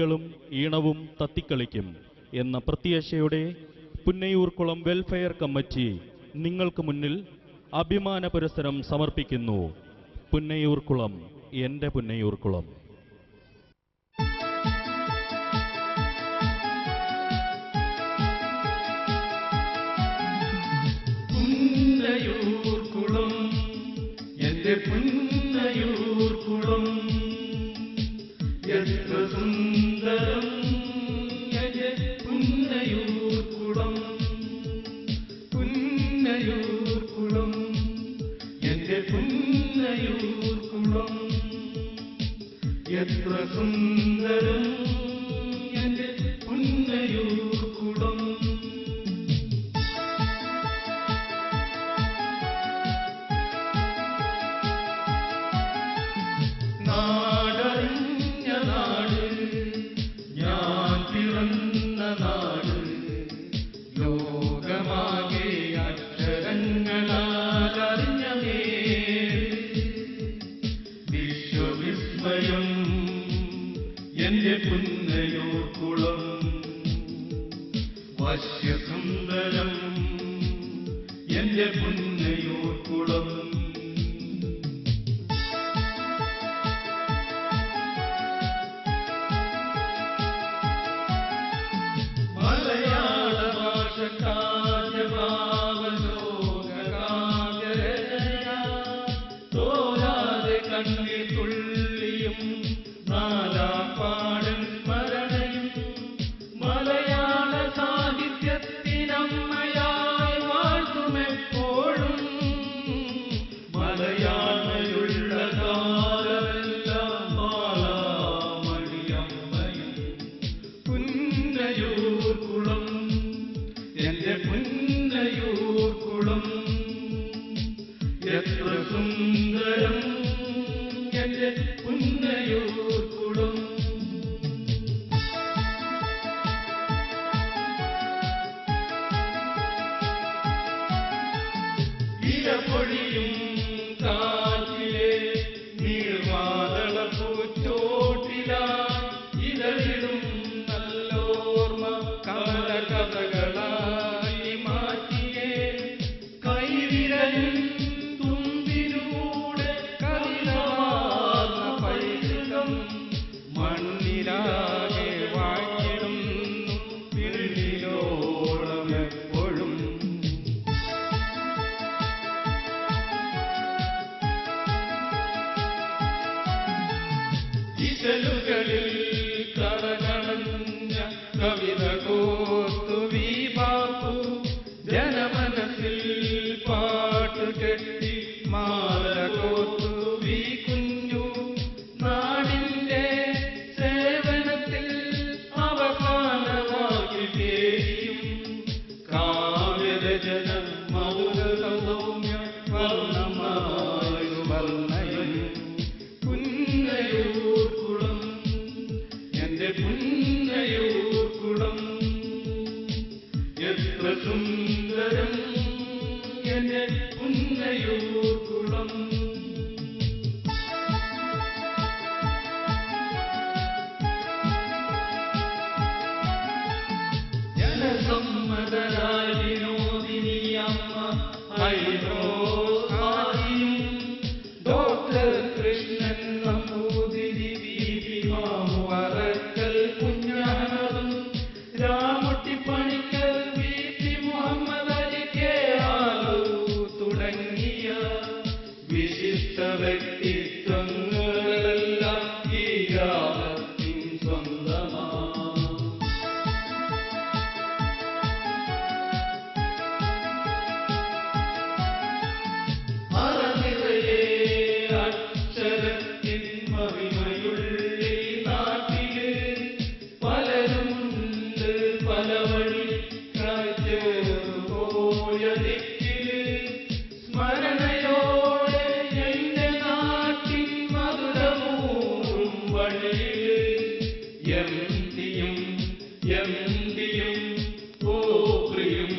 ും ഈണവും തത്തിക്കളിക്കും എന്ന പ്രത്യാശയോടെ പുന്നയൂർക്കുളം വെൽഫെയർ കമ്മിറ്റി നിങ്ങൾക്ക് മുന്നിൽ അഭിമാന പുരസ്സരം സമർപ്പിക്കുന്നു. പുന്നയൂർക്കുളം, എന്റെ പുന്നയൂർക്കുളം. പുന്നയൂർക്കുളം, എന്റെ പുന്നയൂർക്കുളം, എത്ര സുന്ദരം എന്റെ പുന്നയൂർക്കുളം. പുന്നയൂർക്കുളം, എന്റെ പുന്നയൂർക്കുളം, എത്ര സുന്ദരം എന്റെ പുന്നയൂർക്കുളം. നാടറിഞ്ഞ നാട്, ഞാൻ പിറന്ന നാട്, ലോകമാകെ അക്ഷരങ്ങളാൽ അറിഞ്ഞ വിശ്വവിസ്മയം എന്റെ പുന്നയൂർക്കുളം. വശ്യസുന്ദരം എന്റെ പുന്നയൂർക്കുളം. മലയാള ഭാഷ കാവ്യഭാവലോകകാവ്യരചന തോരാതെ കണ്ണീർ തുള്ളിയും നാലാപ്പാടൻ സ്മരണയും മലയാള സാഹിത്യത്തിനമ്മയായി വാഴ്ത്തുമെപ്പോഴും. മലയാളമുള്ള കാലമെല്ലാം മാലാമണിയമ്മയും. പുന്നയൂർക്കുളം, എന്റെ പുന്നയൂർക്കുളം, എത്ര സുന്ദരം എന്റെ പുന്നയൂർക്കുളം. ഇലപൊഴിയും കാറ്റിലെ നീർവാതള പൂച്ചോട്ടിലായി ഇതളിടും നല്ലോർമ്മ കമലകഥകളായി മാറ്റിയേ. കൈവിരലിൻ തുമ്പിലൂടെ കവിതവാർന്ന പൈതൃകം മണ്ണിലാകെ വാഴ്ത്തിടുന്നു പിന്നിലോളം എപ്പോഴും. ഇശലുകളിൽ കറകളഞ്ഞ കവിത കോർത്തു വീപാപ്പു, ജനമനസ്സിൽ പാട്ട് കെട്ടി മാല കോർത്തു വീ കുഞ്ഞു. നാടിന്റെ സേവനത്തിൽ അവസാനമാക്കി പേരിയും കാവ്യരചന മധുര സൗമ്യ വർണ്ണമായൊരു വർണ്ണയും. പുന്നയൂർക്കുളം, എന്റെ പുന്നയൂർക്കുളം, എത്ര സുന്ദരം എന്റെ പുന്നയൂർക്കുളം. ജനസമ്മതരായ വിനോദിനിയമ്മ ഹൈദ്രോസാരിയും ഡോക്ടർ കൃഷ്ണൻ നമ്പൂതിരി വറക്കൽ കുഞ്ഞഹമ്മദും രാമുട്ടി പണിക്കൽ വീട്ടി മുഹമ്മദ് അലി കെ ആലു തുടങ്ങിയ വിശിഷ്ട വ്യക്തിത്വങ്ങളെല്ലാം ഈ ഗ്രാമത്തിൻ സ്വന്തമാണ്. അറനിറയെ അക്ഷരത്തിൻ മഹിമയുള്ളി നാട്ടില് പലരുമുണ്ട് പല വഴി പോയ ദിക്കില്. സ്മരണയോടെ എന്റെ നാട്ടിൻ മധുരമൂറും വഴിയില് എംഡിയും പോപ്രിയും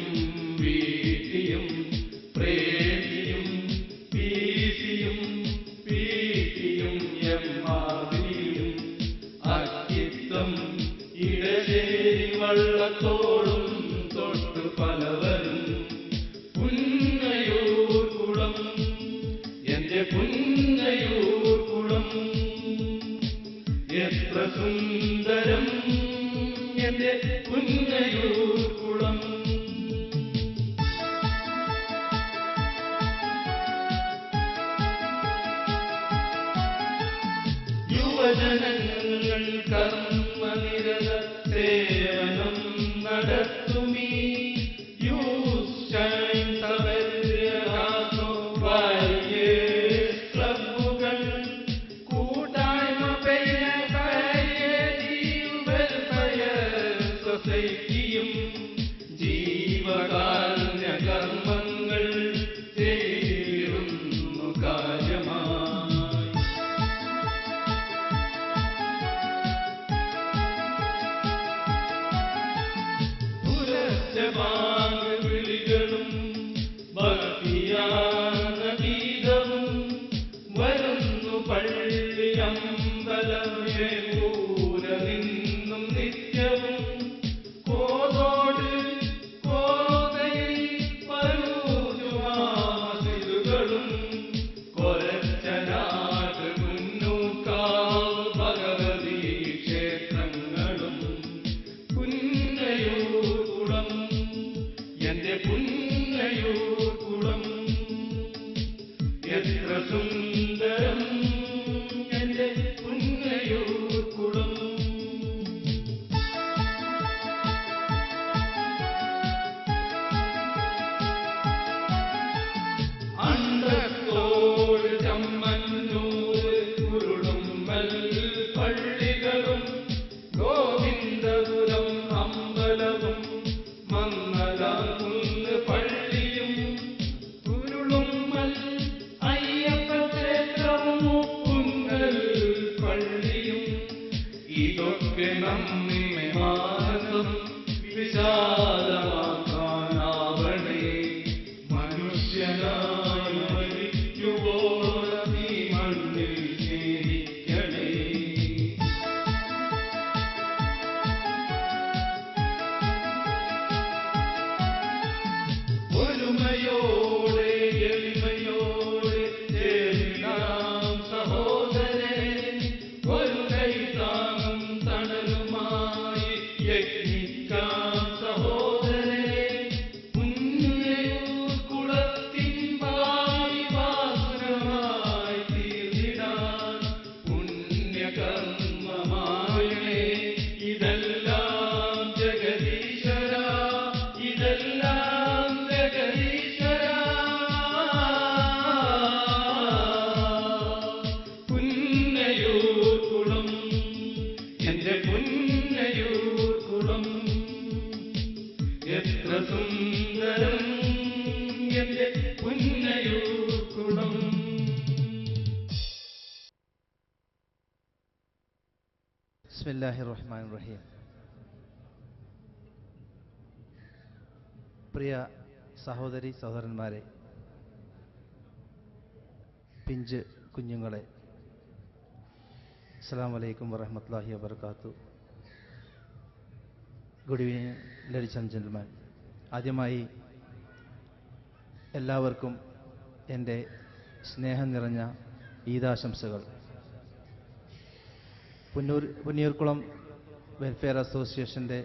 വീട്ടിയും പ്രേമിയും പീസിയും പീട്ടിയും എം മാതിരിയും അക്കിത്തം ഇടശ്ശേരി വള്ളത്തോളും തൊട്ടു പലവരും പുന്നയൂർ കുളം, എന്റെ പുന്നയൂർ കുളം. എത്ര സുന്ദരം എന്റെ പുന്നയൂർ കുളം. യുവജനങ്ങൾ കർമ്മനിരത സേവനം നടത്തുമീ യൂത്ത് ഷൈൻ സബര്യാസോ വാര്യേ ക്ലബ്ബുകൾ കൂട്ടായ്മ സൊസൈറ്റിയും ജീവകാരുണ്യ കർമ്മങ്ങൾ ചേരുന്നു കാര്യമായി. പുലർച്ചവാങ് വിളികളും ഭക്തിയാന ഗീതവും വരുന്നു പള്ളി അമ്പലമേ പൂര നിന്നും നിത്യവും. കോതോട് കോതയിൽ പരൂജുമാസിലുകളും കൊരച്ചനാട് കുന്നൂക്കാവ് ഭഗവതി ക്ഷേത്രങ്ങളും. പുന്നയൂർ കുളം, എന്റെ പുന്നയൂർ കുളം. എത്ര സുന്ദരം എന്റെ പുന്നയൂർ കുളം. അണ്ടത്തോട് ചമ്മന്നൂർ ഉരുളുമ്മൽ പള്ളികളും ഗോവിന്ദപുരം അമ്പലവും മങ്ങലാകുന്ന് പള്ളിയും ഉരുളുമ്മൽ അയ്യപ്പ ക്ഷേത്രവും ഉപ്പുങ്കൽ പള്ളിയും. ഇതൊക്കെ നമ്മെ മാനസം വിശാലമാക്കാനാവണേ. മനുഷ്യനായി മരിക്കുവോളം ഈ മണ്ണിൽ ജീവിക്കണേ. ഒരുമയോടെ എളിമയോടെ ചേരിടാം സഹോദരനെ. ഒരു കൈ താങ്ങും തണലുമായി യജ്ഞിക്കാം സഹോദരനെ. പുന്നയൂർ കുളത്തിൻ ഭാവി വാസുരമായി തീർന്നിടാൻ പുണ്യകർമ്മമായണേ. ഇതെല്ലാം ജഗദീശ്വര, ഇതെല്ലാം ജഗദീശ്വര. പുന്നയൂർ കുളം, എന്റെ പുന്നയൂർ കുളം. എത്ര സുന്ദരം എന്റെ പുന്നയൂർ കുളം. ബിസ്മില്ലാഹിർ റഹ്മാനിർ റഹീം. പ്രിയ സഹോദരി സഹോദരന്മാരെ, പിഞ്ച് കുഞ്ഞുങ്ങളെ, അസ്സലാമു അലൈക്കും വറഹ്മത്തുള്ളാഹി വബറകാതുഹു. Good evening ladies and gentleman. ആദ്യമായി എല്ലാവർക്കും എൻ്റെ സ്നേഹം നിറഞ്ഞ ഈദാശംസകൾ. പുന്നയൂർക്കുളം വെൽഫെയർ അസോസിയേഷൻ്റെ